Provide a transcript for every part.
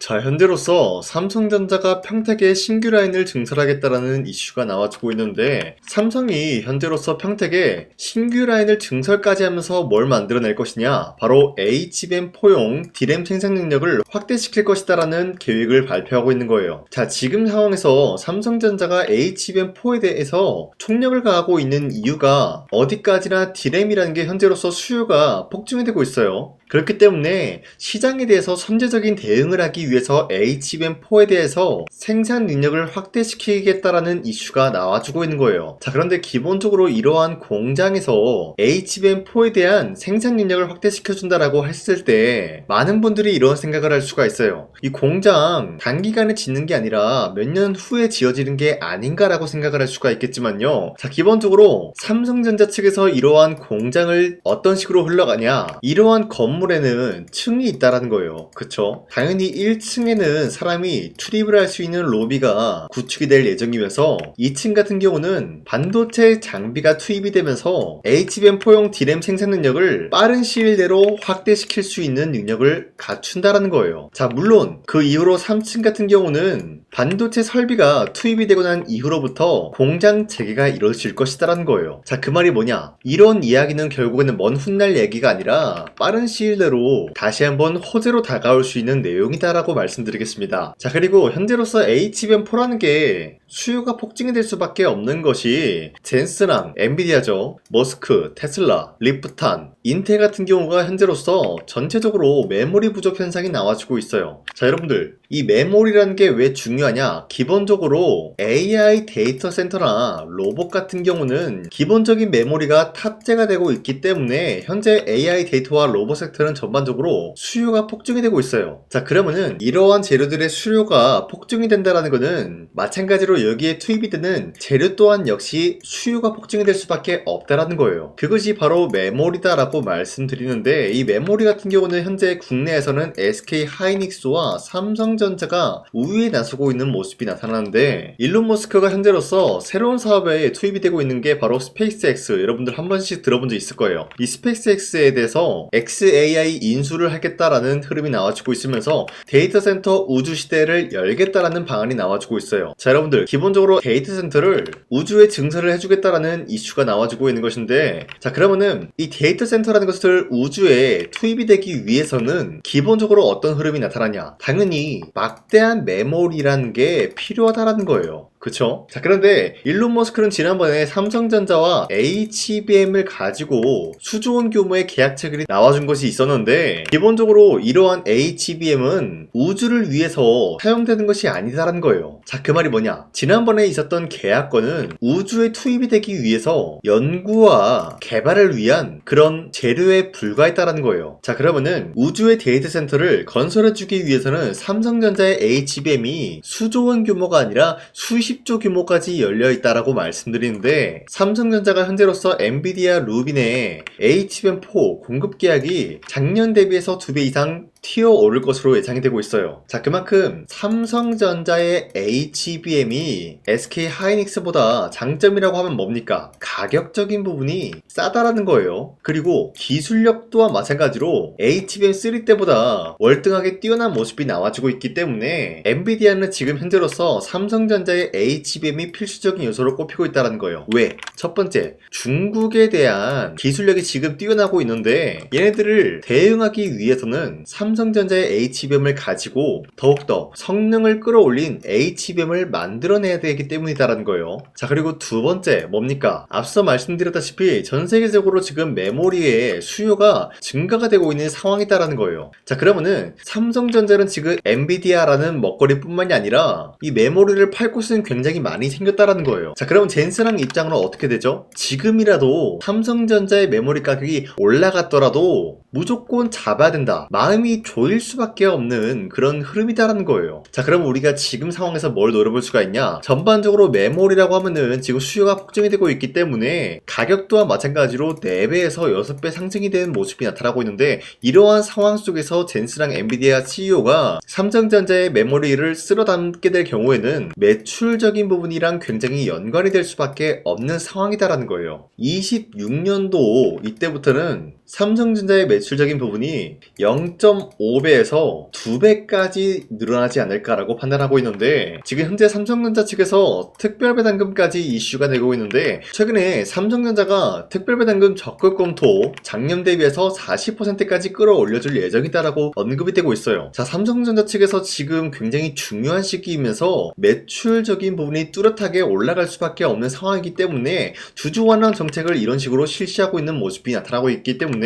자, 현재로서 삼성전자가 평택에 신규 라인을 증설하겠다라는 이슈가 나와주고 있는데, 삼성이 현재로서 평택에 신규 라인을 증설까지 하면서 뭘 만들어낼 것이냐, 바로 HBM4용 D램 생산 능력을 확대시킬 것이다라는 계획을 발표하고 있는 거예요. 자, 지금 상황에서 삼성전자가 HBM4에 대해서 총력을 가하고 있는 이유가 어디까지나 D램이라는 게 현재로서 수요가 폭증이 되고 있어요. 그렇기 때문에 시장에 대해서 선제적인 대응을 하기 위해서 HBM4에 대해서 생산 능력을 확대시키겠다라는 이슈가 나와주고 있는 거예요. 자, 그런데 기본적으로 이러한 공장에서 HBM4에 대한 생산 능력을 확대시켜준다라고 했을 때 많은 분들이 이런 생각을 할 수가 있어요. 이 공장 단기간에 짓는 게 아니라 몇 년 후에 지어지는 게 아닌가라고 생각을 할 수가 있겠지만요. 자, 기본적으로 삼성전자 측에서 이러한 공장을 어떤 식으로 흘러가냐, 이러한 건물에는 층이 있다라는 거예요. 그쵸? 당연히 1층에는 사람이 출입을 할 수 있는 로비가 구축이 될 예정이면서 2층 같은 경우는 반도체 장비가 투입이 되면서 HBM4용 D램 생산 능력을 빠른 시일 내로 확대시킬 수 있는 능력을 갖춘다라는 거예요. 자, 물론 그 이후로 3층 같은 경우는 반도체 설비가 투입이 되고 난 이후로부터 공장 재개가 이루어질 것이다라는 거예요. 자, 그 말이 뭐냐? 이런 이야기는 결국에는 먼 훗날 얘기가 아니라 빠른 시일 내로 다시 한번 호재로 다가올 수 있는 내용이다라고 말씀드리겠습니다. 자, 그리고 현재로서 HBM4라는 게 수요가 폭증이 될 수밖에 없는 것이 젠스랑 엔비디아죠. 머스크, 테슬라, 리프탄, 인텔 같은 경우가 현재로서 전체적으로 메모리 부족 현상이 나와주고 있어요. 자, 여러분들, 이 메모리라는 게 왜 중요하냐? 기본적으로 AI 데이터 센터나 로봇 같은 경우는 기본적인 메모리가 탑재가 되고 있기 때문에 현재 AI 데이터와 로봇 섹터는 전반적으로 수요가 폭증이 되고 있어요. 자, 그러면은 이러한 재료들의 수요가 폭증이 된다라는 거는 마찬가지로 여기에 투입이 되는 재료 또한 역시 수요가 폭증이 될 수밖에 없다라는 거예요. 그것이 바로 메모리다라고 말씀드리는데, 이 메모리 같은 경우는 현재 국내에서는 SK 하이닉스와 삼성전자가 우위에 나서고 있는 모습이 나타나는데, 일론 머스크가 현재로서 새로운 사업에 투입이 되고 있는 게 바로 스페이스X. 여러분들 한 번씩 들어본 적 있을 거예요. 이 스페이스X에 대해서 XAI 인수를 하겠다라는 흐름이 나와주고 있으면서 데이터 센터 우주 시대를 열겠다라는 방안이 나와주고 있어요. 자, 여러분들, 기본적으로 데이터 센터를 우주에 증설을 해주겠다라는 이슈가 나와주고 있는 것인데, 자, 그러면은 이 데이터 센터라는 것을 우주에 투입이 되기 위해서는 기본적으로 어떤 흐름이 나타나냐? 당연히 막대한 메모리라는 게 필요하다라는 거예요. 그쵸? 자, 그런데 일론 머스크는 지난번에 삼성전자와 HBM을 가지고 수조원 규모의 계약 체결이 나와준 것이 있었는데, 기본적으로 이러한 HBM은 우주를 위해서 사용되는 것이 아니다라는 거예요. 자, 그 말이 뭐냐? 지난번에 있었던 계약권은 우주에 투입이 되기 위해서 연구와 개발을 위한 그런 재료에 불과했다라는 거예요. 자, 그러면은 우주의 데이터 센터를 건설해주기 위해서는 삼성전자의 HBM이 수조원 규모가 아니라 수십조 규모까지 열려있다라고 말씀드리는데, 삼성전자가 현재로서 엔비디아 루빈의 HBM4 공급 계약이 작년 대비해서 2배 이상 튀어오를 것으로 예상이 되고 있어요. 자, 그만큼 삼성전자의 HBM이 SK 하이닉스보다 장점이라고 하면 뭡니까? 가격적인 부분이 싸다라는 거예요. 그리고 기술력 또한 마찬가지로 HBM3 때보다 월등하게 뛰어난 모습이 나와주고 있기 때문에 엔비디아는 지금 현재로서 삼성전자의 HBM이 필수적인 요소로 꼽히고 있다는 거예요. 왜? 첫 번째, 중국에 대한 기술력이 지금 뛰어나고 있는데 얘네들을 대응하기 위해서는 삼성전자의 HBM을 가지고 더욱더 성능을 끌어올린 HBM을 만들어내야 되기 때문이다라는 거예요. 자, 그리고 두 번째 뭡니까? 앞서 말씀드렸다시피 전 세계적으로 지금 메모리의 수요가 증가가 되고 있는 상황이다라는 거예요. 자, 그러면은 삼성전자는 지금 엔비디아라는 먹거리뿐만이 아니라 이 메모리를 팔 곳은 굉장히 많이 생겼다라는 거예요. 자, 그러면 젠스랑 입장으로 어떻게 되죠? 지금이라도 삼성전자의 메모리 가격이 올라갔더라도 무조건 잡아야 된다, 마음이 조일 수밖에 없는 그런 흐름이다라는 거예요. 자, 그럼 우리가 지금 상황에서 뭘 노려볼 수가 있냐? 전반적으로 메모리라고 하면은 지금 수요가 폭증이 되고 있기 때문에 가격 또한 마찬가지로 4배에서 6배 상승이 되는 모습이 나타나고 있는데, 이러한 상황 속에서 젠스랑 엔비디아 CEO가 삼성전자의 메모리를 쓸어 담게 될 경우에는 매출적인 부분이랑 굉장히 연관이 될 수밖에 없는 상황이다라는 거예요. 26년도 이때부터는 삼성전자의 매출적인 부분이 0.5배에서 2배까지 늘어나지 않을까라고 판단하고 있는데, 지금 현재 삼성전자 측에서 특별배당금까지 이슈가 되고 있는데, 최근에 삼성전자가 특별배당금 적극 검토 작년 대비해서 40%까지 끌어올려줄 예정이다라고 언급이 되고 있어요. 자, 삼성전자 측에서 지금 굉장히 중요한 시기이면서 매출적인 부분이 뚜렷하게 올라갈 수밖에 없는 상황이기 때문에 주주 완화 정책을 이런 식으로 실시하고 있는 모습이 나타나고 있기 때문에,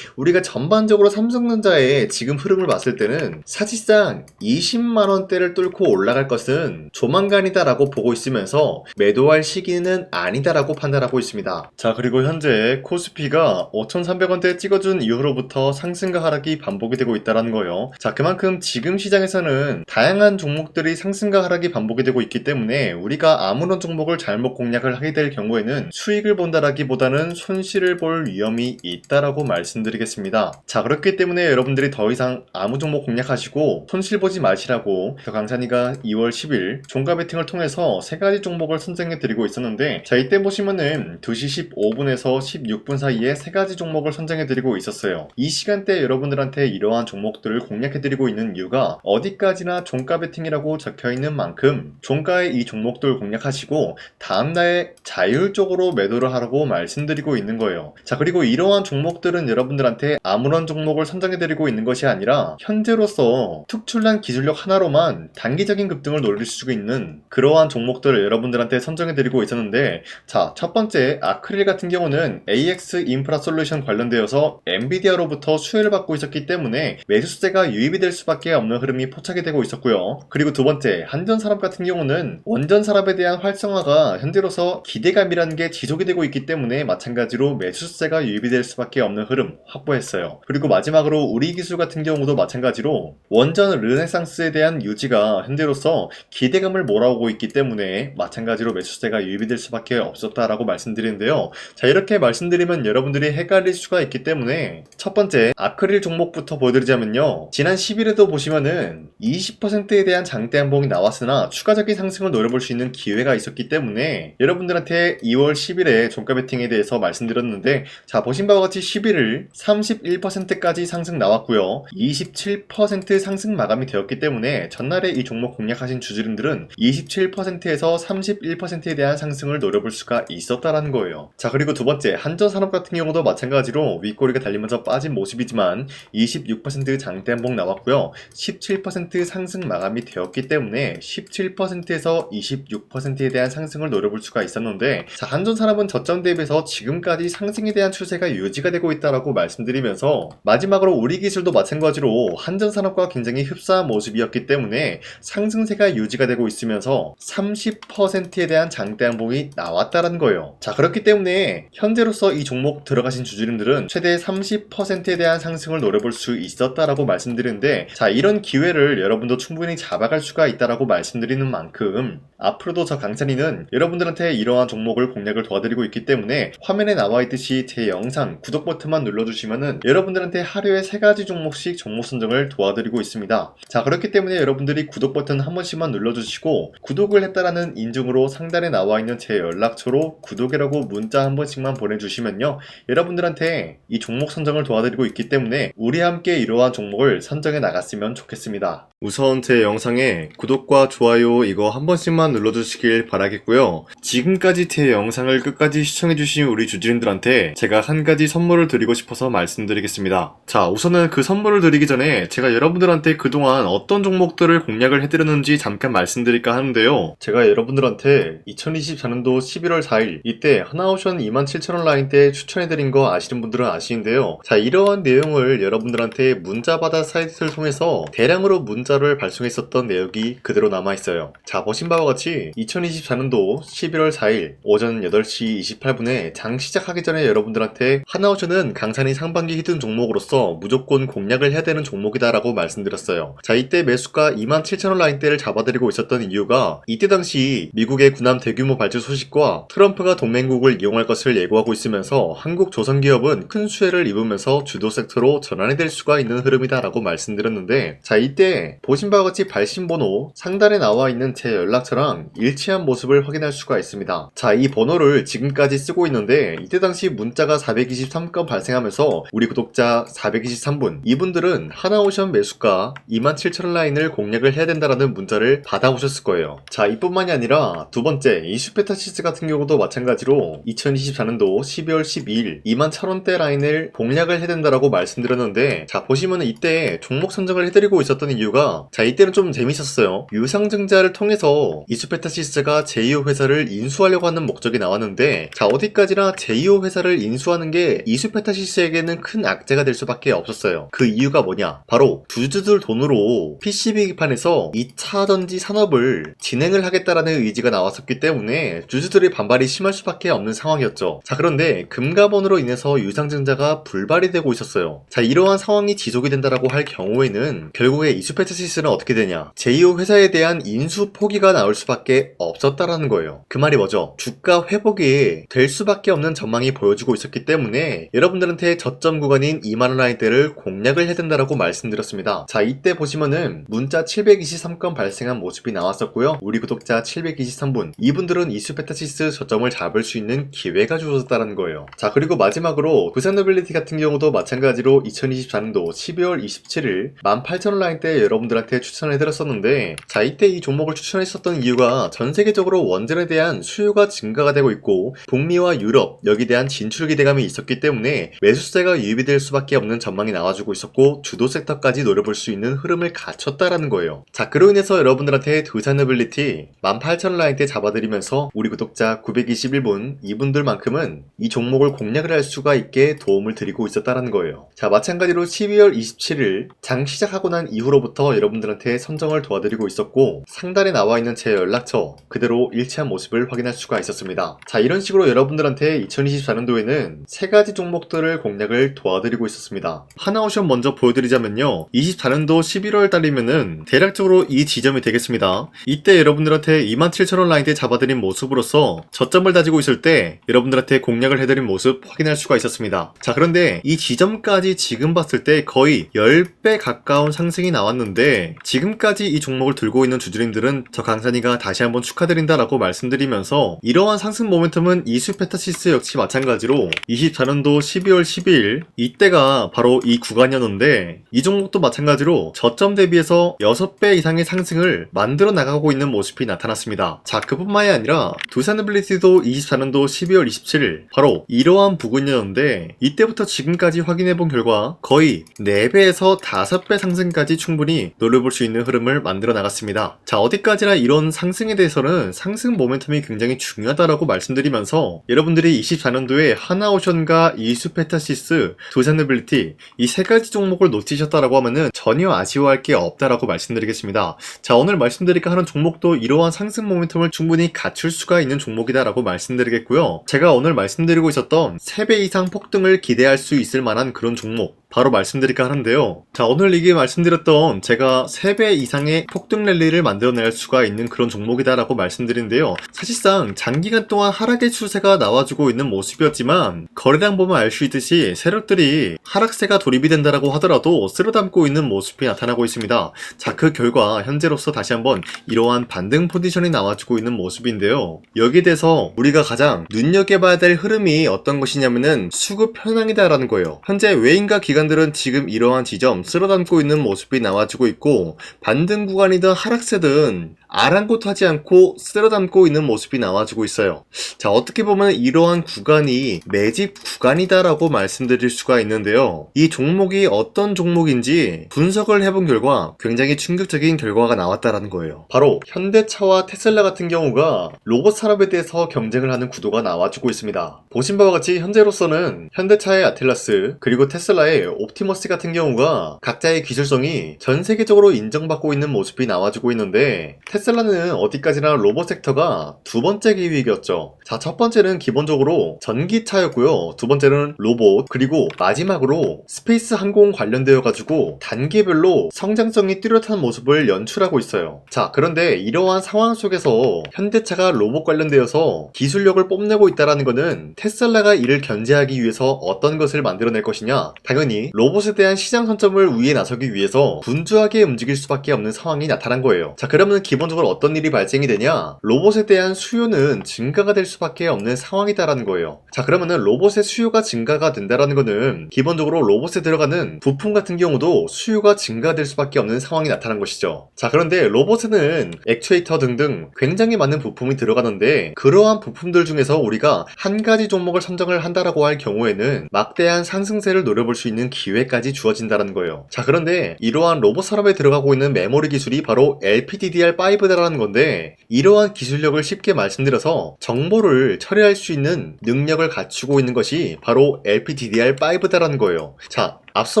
우리가 전반적으로 삼성전자의 지금 흐름을 봤을 때는 사실상 20만원대를 뚫고 올라갈 것은 조만간이다라고 보고 있으면서 매도할 시기는 아니다라고 판단하고 있습니다. 자, 그리고 현재 코스피가 5,300원대 찍어준 이후로부터 상승과 하락이 반복이 되고 있다는 거예요. 자, 그만큼 지금 시장에서는 다양한 종목들이 상승과 하락이 반복이 되고 있기 때문에 우리가 아무런 종목을 잘못 공략을 하게 될 경우에는 수익을 본다라기보다는 손실을 볼 위험이 있다라고 말씀드리겠습니다. 자, 그렇기 때문에 여러분들이 더 이상 아무 종목 공략하시고 손실 보지 마시라고 강산이가 2월 10일 종가 베팅을 통해서 3가지 종목을 선정해 드리고 있었는데, 자, 이때 보시면은 2시 15분에서 16분 사이에 3가지 종목을 선정해 드리고 있었어요. 이 시간대 여러분들한테 이러한 종목들을 공략해 드리고 있는 이유가 어디까지나 종가 베팅이라고 적혀 있는 만큼 종가에 이 종목들 공략하시고 다음날에 자율적으로 매도를 하라고 말씀드리고 있는 거예요. 자, 그리고 이러한 종목들은 여러분들한테 아무런 종목을 선정해 드리고 있는 것이 아니라 현재로서 특출난 기술력 하나로만 단기적인 급등을 노릴 수 있는 그러한 종목들을 여러분들한테 선정해 드리고 있었는데, 자, 첫 번째 아크릴 같은 경우는 AX 인프라 솔루션 관련되어서 엔비디아로부터 수혜를 받고 있었기 때문에 매수세가 유입이 될 수밖에 없는 흐름이 포착이 되고 있었고요. 그리고 두 번째 한전산업 같은 경우는 원전산업에 대한 활성화가 현재로서 기대감이라는 게 지속이 되고 있기 때문에 마찬가지로 매수세가 유입이 될 수밖에 없는 흐름 확보했어요. 그리고 마지막으로 우리기술 같은 경우도 마찬가지로 원전 르네상스에 대한 유지가 현재로서 기대감을 몰아오고 있기 때문에 마찬가지로 매수세가 유입이 될 수밖에 없었다라고 말씀드리는데요. 자, 이렇게 말씀드리면 여러분들이 헷갈릴 수가 있기 때문에 첫 번째 아크릴 종목부터 보여드리자면요, 지난 10일에도 보시면은 20%에 대한 장대 한봉이 나왔으나 추가적인 상승을 노려볼 수 있는 기회가 있었기 때문에 여러분들한테 2월 10일에 종가 베팅에 대해서 말씀드렸는데, 자, 보신 바와 같이 11일 31%까지 상승 나왔고요, 27% 상승 마감이 되었기 때문에 전날에 이 종목 공략하신 주주님들은 27%에서 31%에 대한 상승을 노려볼 수가 있었다라는 거예요. 자, 그리고 두 번째 한전산업 같은 경우도 마찬가지로 윗꼬리가 달리면서 빠진 모습이지만 26% 장대 한봉 나왔고요, 17% 상승 마감이 되었기 때문에 17%에서 26%에 대한 상승을 노려볼 수가 있었는데, 자, 한전산업은 저점 대비해서 지금까지 상승에 대한 추세가 유지가 되고 있다라고 말씀드리면서, 마지막으로 우리기술도 마찬가지로 한전산업과 굉장히 흡사한 모습이었기 때문에 상승세가 유지가 되고 있으면서 30%에 대한 장대 한봉이 나왔다라는 거예요. 자, 그렇기 때문에 현재로서 이 종목 들어가신 주주님들은 최대 30%에 대한 상승을 노려볼 수 있었다라고 말씀드리는데, 자, 이런 기회를 여러분도 충분히 잡아갈 수가 있다라고 말씀드리는 만큼 앞으로도 저 강찬이는 여러분들한테 이러한 종목을 공략을 도와드리고 있기 때문에 화면에 나와 있듯이 제 영상 구독 버튼만 눌러주시면은 여러분들한테 하루에 3가지 종목씩 종목 선정을 도와드리고 있습니다. 자, 그렇기 때문에 여러분들이 구독 버튼 한 번씩만 눌러주시고 구독을 했다라는 인증으로 상단에 나와 있는 제 연락처로 구독이라고 문자 한 번씩만 보내주시면요, 여러분들한테 이 종목 선정을 도와드리고 있기 때문에 우리 함께 이러한 종목을 선정해 나갔으면 좋겠습니다. 우선 제 영상에 구독과 좋아요 이거 한 번씩만 눌러주시길 바라겠고요. 지금까지 제 영상을 끝까지 시청해주신 우리 주주님들한테 제가 한 가지 선물을 드리고 싶어서 말씀드리겠습니다. 자, 우선은 그 선물을 드리기 전에 제가 여러분들한테 그동안 어떤 종목들을 공략을 해드렸는지 잠깐 말씀드릴까 하는데요, 제가 여러분들한테 2024년도 11월 4일 이때 하나오션 27,000원 라인 때 추천해드린 거 아시는 분들은 아시는데요, 자, 이러한 내용을 여러분들한테 문자받아 사이트를 통해서 대량으로 문자를 발송했었던 내역이 그대로 남아있어요. 자, 보신 바와 같이 2024년도 11월 4일 오전 8시 28분에 장 시작하기 전에 여러분들한테 하나오션은 강산이 상반기 히든 종목으로서 무조건 공략을 해야 되는 종목이다 라고 말씀드렸어요. 자, 이때 매수가 27,000원 라인대를 잡아드리고 있었던 이유가 이때 당시 미국의 군함 대규모 발주 소식과 트럼프가 동맹국을 이용할 것을 예고하고 있으면서 한국 조선기업은 큰 수혜를 입으면서 주도 섹터로 전환이 될 수가 있는 흐름이다 라고 말씀드렸는데, 자, 이때 보신 바와 같이 발신번호 상단에 나와 있는 제 연락처랑 일치한 모습을 확인할 수가 있습니다. 자, 이 번호를 지금까지 쓰고 있는데 이때 당시 문자가 423건 발생하면서 우리 구독자 423분, 이분들은 하나오션 매수가 27,000원 라인을 공략을 해야 된다라는 문자를 받아오셨을 거예요. 자, 이뿐만이 아니라 두 번째 이슈페타시스 같은 경우도 마찬가지로 2024년도 12월 12일 21,000원대 라인을 공략을 해야 된다라고 말씀드렸는데, 자, 보시면은 이때 종목 선정을 해드리고 있었던 이유가, 자, 이때는 좀 재밌었어요. 유상증자를 통해서 이슈페타시스가 제2호 회사를 인수하려고 하는 목적이 나왔는데, 자, 어디까지나 제2호 회사를 인수하는 게 이슈페타시스에게는 큰 악재가 될 수밖에 없었어요. 그 이유가 뭐냐? 바로 주주들 돈으로 PCB 기판에서 2차 전지 산업을 진행을 하겠다라는 의지가 나왔었기 때문에 주주들의 반발이 심할 수밖에 없는 상황이었죠. 자, 그런데 금가번으로 인해서 유상증자가 불발이 되고 있었어요. 자, 이러한 상황이 지속이 된다라고 할 경우에는 결국에 이슈페타시스는 어떻게 되냐? 제2호 회사에 대한 인수 포기가 나올 수밖에 없었다라는 거예요. 그 말이 뭐죠? 주가 회복이 될 수밖에 없는 전망이 보여지고 있었기 때문에 여러분들한테 저점 구간인 2만원 라인대를 공략을 해야 된다라고 말씀드렸습니다. 자, 이때 보시면은 문자 723건 발생한 모습이 나왔었고요. 우리 구독자 723분, 이분들은 이슈페타시스 저점을 잡을 수 있는 기회가 주어졌다는 거예요. 자, 그리고 마지막으로 부산노빌리티 같은 경우도 마찬가지로 2024년도 12월 27일 18,000원 라인대 여러분들한테 추천을 해드렸었는데, 자, 이때 이 종목을 추천했었던 이유가 전 세계적으로 원전에 대한 수요가 증가가 되고 있고 북미와 유럽 여기에 대한 진출 기대감이 있었기 때문에 매수세가 유입이 될 수밖에 없는 전망이 나와주고 있었고 주도 섹터까지 노려볼 수 있는 흐름을 갖췄다라는 거예요. 자, 그로 인해서 여러분들한테 두산노빌리티 18,000원 라인대 잡아드리면서 우리 구독자 921분, 이분들만큼은 이 종목을 공략을 할 수가 있게 도움을 드리고 있었다라는 거예요. 자, 마찬가지로 12월 27일 장 시작하고 난 이후로부터 여러분들한테 선정을 도와드리고 있었고 상단에 나와 있는 제 연락처 그대로 일치한 모습을 확인할 수가 있었습니다. 자, 이런 식으로 여러분들한테 2024년도에는 세 가지 종목들을 공략을 도와드리고 있었습니다. 하나오션 먼저 보여드리자면요, 24년도 11월 달이면은 대략적으로 이 지점이 되겠습니다. 이때 여러분들한테 27,000원 라인대 잡아드린 모습으로서 저점을 다지고 있을 때 여러분들한테 공략을 해드린 모습 확인할 수가 있었습니다. 자, 그런데 이 지점까지 지금 봤을 때 거의 10배 가까운 상승이 나왔는데, 지금까지 이 종목을 들고 있는 주주님들은 저 강산이가 다시 한번 축하드린다라고 말씀드리면서, 이러한 상승 모멘텀은 이슈페타시스 역시 마찬가지로 24년도 12월 12일 이때가 바로 이 구간이었는데, 이 종목도 마찬가지로 저점 대비해서 6배 이상의 상승을 만들어 나가고 있는 모습이 나타났습니다. 자, 그뿐만이 아니라 두산노빌리티도 24년도 12월 27일 바로 이러한 부근이었는데, 이때부터 지금까지 확인해본 결과 거의 4배에서 5배 상승까지 충분히 노려볼 수 있는 흐름을 만들어 나갔습니다. 자, 어디까지나 이런 상승에 대해서는 상승 모멘텀이 굉장히 중요하다라고 말씀드리면서, 여러분들이 24년도에 하나오션과 이슈페타시스, 두산노빌리티 이 세 가지 종목을 놓치셨다라고 하면은 전혀 아쉬워할 게 없다라고 말씀드리겠습니다. 자, 오늘 말씀드릴까 하는 종목도 이러한 상승 모멘텀을 충분히 갖출 수가 있는 종목이다라고 말씀드리겠고요. 제가 오늘 말씀드리고 있었던 3배 이상 폭등을 기대할 수 있을 만한 그런 종목 바로 말씀드릴까 하는데요. 자, 오늘 이게 말씀드렸던 제가 3배 이상의 폭등 랠리를 만들어낼 수가 있는 그런 종목이다라고 말씀드린데요. 사실상 장기간 동안 하락의 추세가 나와주고 있는 모습이었지만 거래량 보면 알 수 있듯이 세력들이 하락세가 돌입이 된다라고 하더라도 쓸어담고 있는 모습이 나타나고 있습니다. 자, 그 결과 현재로서 다시 한번 이러한 반등 포지션이 나와주고 있는 모습인데요. 여기에 대해서 우리가 가장 눈여겨봐야 될 흐름이 어떤 것이냐면은 수급 현황이다라는 거예요. 현재 외인과 기관들은 지금 이러한 지점 쓸어담고 있는 모습이 나와주고 있고, 반등 구간이든 하락세든 아랑곳하지 않고 쓸어담고 있는 모습이 나와주고 있어요. 자, 어떻게 보면 이러한 구간이 매집 구간이다라고 말씀드릴 수가 있는데요. 이 종목이 어떤 종목인지 분석을 해본 결과 굉장히 충격적인 결과가 나왔다라는 거예요. 바로 현대차와 테슬라 같은 경우가 로봇 산업에 대해서 경쟁을 하는 구도가 나와주고 있습니다. 보신 바와 같이 현재로서는 현대차의 아틀라스 그리고 테슬라의 옵티머스 같은 경우가 각자의 기술성이 전 세계적으로 인정받고 있는 모습이 나와주고 있는데, 테슬라는 어디까지나 로봇 섹터가 두 번째 기획이었죠. 자, 첫 번째는 기본적으로 전기차였고요. 두 번째는 로봇, 그리고 마지막으로 스페이스 항공 관련되어 가지고 단계별로 성장성이 뚜렷한 모습을 연출하고 있어요. 자, 그런데 이러한 상황 속에서 현대차가 로봇 관련되어서 기술력을 뽐내고 있다는 것은 테슬라가 이를 견제하기 위해서 어떤 것을 만들어낼 것이냐? 당연히 로봇에 대한 시장 선점을 위해 나서기 위해서 분주하게 움직일 수밖에 없는 상황이 나타난 거예요. 자, 그러면 기본적으로 어떤 일이 발생이 되냐? 로봇에 대한 수요는 증가가 될 수밖에 없는 상황이다라는 거예요. 자, 그러면은 로봇의 수요가 증가가 된다라는 거는 기본적으로 로봇에 들어가는 부품 같은 경우도 수요가 증가될 수밖에 없는 상황이 나타난 것이죠. 자, 그런데 로봇에는 액추에이터 등등 굉장히 많은 부품이 들어가는데 그러한 부품들 중에서 우리가 한 가지 종목을 선정을 한다라고 할 경우에는 막대한 상승세를 노려볼 수 있는 기회까지 주어진다는 거예요. 자, 그런데 이러한 로봇 산업에 들어가고 있는 메모리 기술이 바로 LPDDR5다라는 건데 이러한 기술력을 쉽게 말씀드려서 정보를 처리할 수 있는 능력을 갖추고 있는 것이 바로 LPDDR5다라는 거예요. 자, 앞서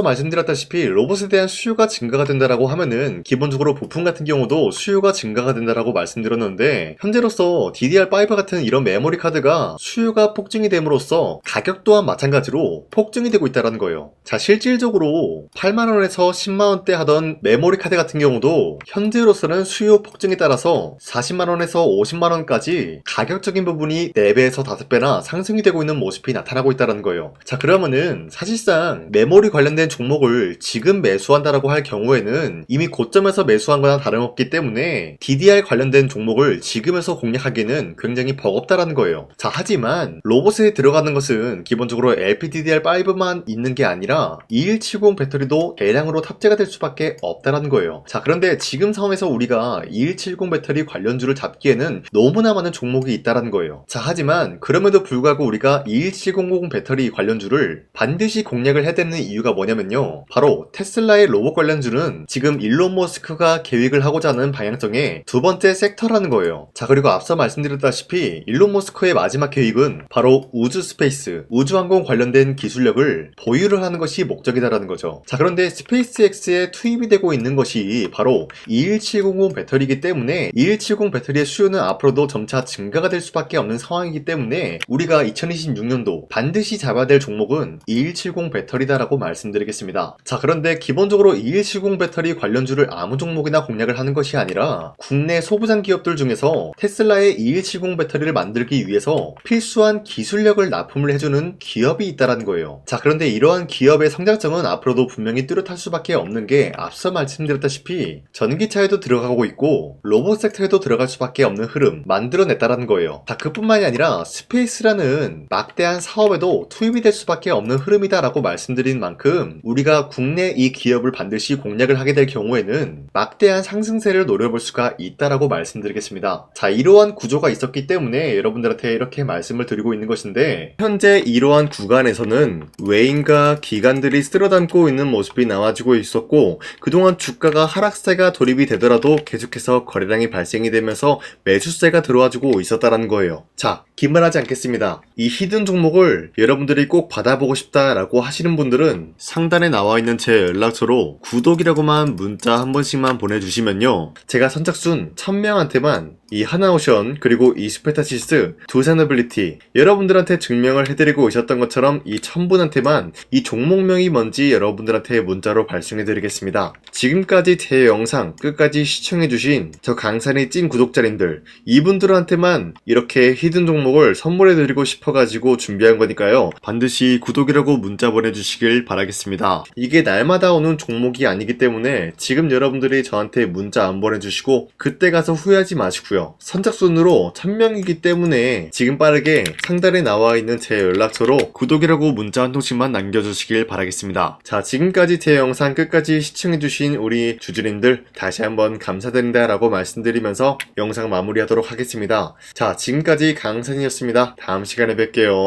말씀드렸다시피 로봇에 대한 수요가 증가가 된다라고 하면은 기본적으로 부품 같은 경우도 수요가 증가가 된다라고 말씀드렸는데 현재로서 DDR5 같은 이런 메모리 카드가 수요가 폭증이 됨으로써 가격 또한 마찬가지로 폭증이 되고 있다는 거예요. 자, 실질적으로 8만원에서 10만원대 하던 메모리 카드 같은 경우도 현재로서는 수요 폭증에 따라서 40만원에서 50만원까지 가격적인 부분이 4배에서 5배나 상승이 되고 있는 모습이 나타나고 있다는 거예요. 자, 그러면은 사실상 메모리 관련된 종목을 지금 매수한다라고 할 경우에는 이미 고점에서 매수한 거나 다름없기 때문에 DDR 관련된 종목을 지금에서 공략하기는 굉장히 버겁다라는 거예요. 자, 하지만 로봇에 들어가는 것은 기본적으로 LPDDR5만 있는 게 아니라 2170 배터리도 대량으로 탑재가 될 수밖에 없다라는 거예요. 자, 그런데 지금 상황에서 우리가 2170 배터리 관련주를 잡기에는 너무나 많은 종목이 있다라는 거예요. 자, 하지만 그럼에도 불구하고 우리가 2170 배터리 관련주를 반드시 공략을 해야 되는 이유가 뭐냐면요, 바로 테슬라의 로봇 관련주는 지금 일론 머스크가 계획을 하고자 하는 방향성의 두 번째 섹터라는 거예요. 자, 그리고 앞서 말씀드렸다시피 일론 머스크의 마지막 계획은 바로 우주 스페이스, 우주항공 관련된 기술력을 보유를 하는 것이 목적이다라는 거죠. 자, 그런데 스페이스X에 투입이 되고 있는 것이 바로 21700 배터리이기 때문에 2170 배터리의 수요는 앞으로도 점차 증가가 될 수밖에 없는 상황이기 때문에 우리가 2026년도 반드시 잡아야 될 종목은 2170 배터리다라고 말씀드리겠습니다. 자, 그런데 기본적으로 2170 배터리 관련주를 아무 종목이나 공략을 하는 것이 아니라 국내 소부장 기업들 중에서 테슬라의 2170 배터리를 만들기 위해서 필수한 기술력을 납품을 해주는 기업이 있다는 거예요. 자, 그런데 이러한 기업의 성장성은 앞으로도 분명히 뚜렷할 수밖에 없는 게 앞서 말씀드렸다시피 전기차에도 들어가고 있고 로봇 섹터에도 들어갈 수밖에 없는 흐름 만들어냈다는 거예요. 자, 그뿐만이 아니라 스페이스라는 막대한 사업에도 투입이 될 수밖에 없는 흐름이다라고 말씀드린 만큼 우리가 국내 이 기업을 반드시 공략을 하게 될 경우에는 막대한 상승세를 노려볼 수가 있다라고 말씀드리겠습니다. 자, 이러한 구조가 있었기 때문에 여러분들한테 이렇게 말씀을 드리고 있는 것인데 현재 이러한 구간에서는 외인과 기관들이 쓸어담고 있는 모습이 나와주고 있었고 그동안 주가가 하락세가 돌입이 되더라도 계속해서 거래량이 발생이 되면서 매수세가 들어와주고 있었다라는 거예요. 자, 긴말하지 않겠습니다. 이 히든 종목을 여러분들이 꼭 받아보고 싶다라고 하시는 분들은 상단에 나와 있는 제 연락처로 구독이라고만 문자 한 번씩만 보내주시면요, 제가 선착순 1000명한테만 이 하나오션 그리고 이 스페타시스 두 사너빌리티 여러분들한테 증명을 해드리고 있었던 것처럼 이 1000분한테만 이 종목명이 뭔지 여러분들한테 문자로 발송해드리겠습니다. 지금까지 제 영상 끝까지 시청해주신 저 강산의 찐 구독자님들 이분들한테만 이렇게 히든 종목을 선물해드리고 싶어가지고 준비한 거니까요, 반드시 구독이라고 문자 보내주시길 바라겠습니다. 이게 날마다 오는 종목이 아니기 때문에 지금 여러분들이 저한테 문자 안 보내주시고 그때 가서 후회하지 마시고요, 선착순으로 1000명이기 때문에 지금 빠르게 상단에 나와 있는 제 연락처로 구독이라고 문자 한 통씩만 남겨주시길 바라겠습니다. 자, 지금까지 제 영상 끝까지 시청해주신 우리 주주님들 다시 한번 감사드린다 라고 말씀드리면서 영상 마무리하도록 하겠습니다. 자, 지금까지 강산이었습니다. 다음 시간에 뵐게요.